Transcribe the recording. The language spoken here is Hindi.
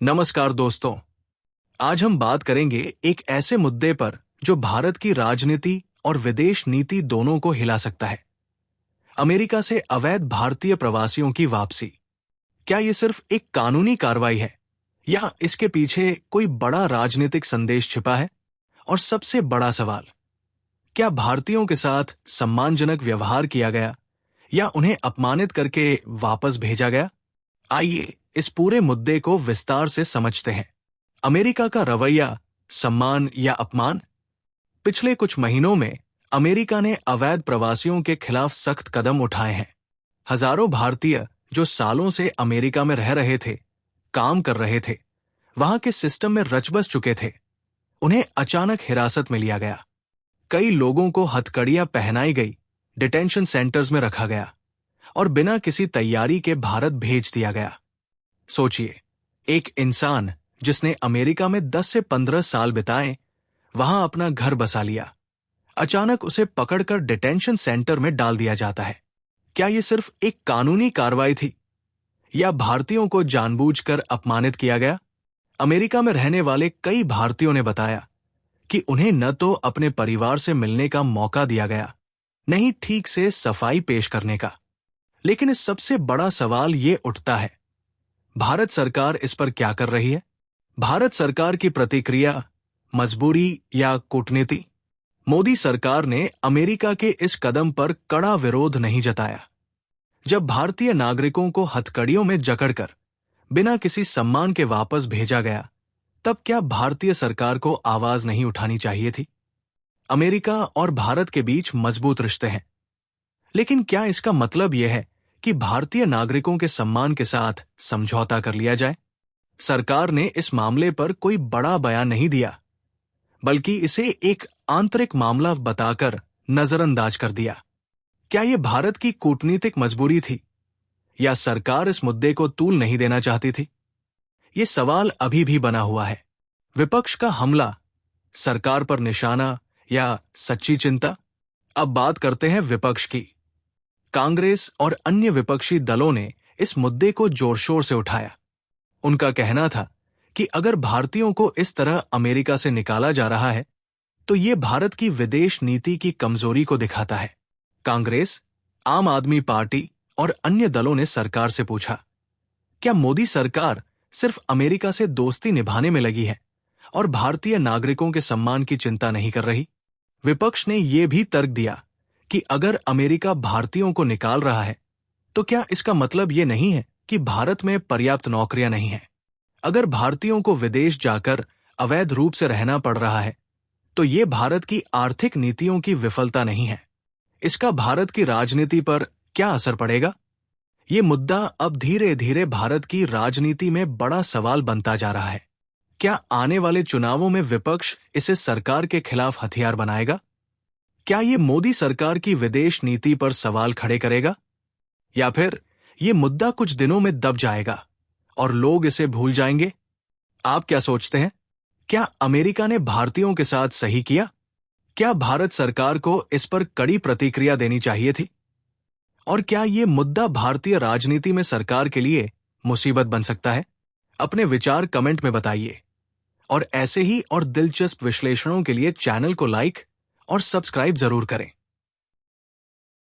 नमस्कार दोस्तों। आज हम बात करेंगे एक ऐसे मुद्दे पर जो भारत की राजनीति और विदेश नीति दोनों को हिला सकता है। अमेरिका से अवैध भारतीय प्रवासियों की वापसी। क्या ये सिर्फ एक कानूनी कार्रवाई है या इसके पीछे कोई बड़ा राजनीतिक संदेश छिपा है? और सबसे बड़ा सवाल, क्या भारतीयों के साथ सम्मानजनक व्यवहार किया गया या उन्हें अपमानित करके वापस भेजा गया? आइए इस पूरे मुद्दे को विस्तार से समझते हैं। अमेरिका का रवैया, सम्मान या अपमान? पिछले कुछ महीनों में अमेरिका ने अवैध प्रवासियों के खिलाफ सख्त कदम उठाए हैं। हजारों भारतीय जो सालों से अमेरिका में रह रहे थे, काम कर रहे थे, वहां के सिस्टम में रच बस चुके थे, उन्हें अचानक हिरासत में लिया गया। कई लोगों को हथकड़ियां पहनाई गई, डिटेंशन सेंटर्स में रखा गया और बिना किसी तैयारी के भारत भेज दिया गया। सोचिए, एक इंसान जिसने अमेरिका में 10 से 15 साल बिताए, वहां अपना घर बसा लिया, अचानक उसे पकड़कर डिटेंशन सेंटर में डाल दिया जाता है। क्या यह सिर्फ एक कानूनी कार्रवाई थी या भारतीयों को जानबूझकर अपमानित किया गया? अमेरिका में रहने वाले कई भारतीयों ने बताया कि उन्हें न तो अपने परिवार से मिलने का मौका दिया गया, न ही ठीक से सफाई पेश करने का। लेकिन इस सबसे बड़ा सवाल ये उठता है, भारत सरकार इस पर क्या कर रही है? भारत सरकार की प्रतिक्रिया, मजबूरी या कूटनीति? मोदी सरकार ने अमेरिका के इस कदम पर कड़ा विरोध नहीं जताया। जब भारतीय नागरिकों को हथकड़ियों में जकड़कर बिना किसी सम्मान के वापस भेजा गया, तब क्या भारतीय सरकार को आवाज नहीं उठानी चाहिए थी? अमेरिका और भारत के बीच मजबूत रिश्ते हैं, लेकिन क्या इसका मतलब यह है कि भारतीय नागरिकों के सम्मान के साथ समझौता कर लिया जाए? सरकार ने इस मामले पर कोई बड़ा बयान नहीं दिया, बल्कि इसे एक आंतरिक मामला बताकर नजरअंदाज कर दिया। क्या यह भारत की कूटनीतिक मजबूरी थी या सरकार इस मुद्दे को तूल नहीं देना चाहती थी? ये सवाल अभी भी बना हुआ है। विपक्ष का हमला, सरकार पर निशाना या सच्ची चिंता? अब बात करते हैं विपक्ष की। कांग्रेस और अन्य विपक्षी दलों ने इस मुद्दे को जोर-शोर से उठाया। उनका कहना था कि अगर भारतीयों को इस तरह अमेरिका से निकाला जा रहा है, तो ये भारत की विदेश नीति की कमजोरी को दिखाता है। कांग्रेस, आम आदमी पार्टी और अन्य दलों ने सरकार से पूछा, क्या मोदी सरकार सिर्फ अमेरिका से दोस्ती निभाने में लगी है और भारतीय नागरिकों के सम्मान की चिंता नहीं कर रही? विपक्ष ने यह भी तर्क दिया कि अगर अमेरिका भारतीयों को निकाल रहा है, तो क्या इसका मतलब यह नहीं है कि भारत में पर्याप्त नौकरियां नहीं हैं? अगर भारतीयों को विदेश जाकर अवैध रूप से रहना पड़ रहा है, तो यह भारत की आर्थिक नीतियों की विफलता नहीं है। इसका भारत की राजनीति पर क्या असर पड़ेगा? यह मुद्दा अब धीरे धीरे भारत की राजनीति में बड़ा सवाल बनता जा रहा है। क्या आने वाले चुनावों में विपक्ष इसे सरकार के खिलाफ हथियार बनाएगा? क्या ये मोदी सरकार की विदेश नीति पर सवाल खड़े करेगा? या फिर ये मुद्दा कुछ दिनों में दब जाएगा और लोग इसे भूल जाएंगे? आप क्या सोचते हैं? क्या अमेरिका ने भारतीयों के साथ सही किया? क्या भारत सरकार को इस पर कड़ी प्रतिक्रिया देनी चाहिए थी? और क्या ये मुद्दा भारतीय राजनीति में सरकार के लिए मुसीबत बन सकता है? अपने विचार कमेंट में बताइए और ऐसे ही और दिलचस्प विश्लेषणों के लिए चैनल को लाइक और सब्सक्राइब जरूर करें।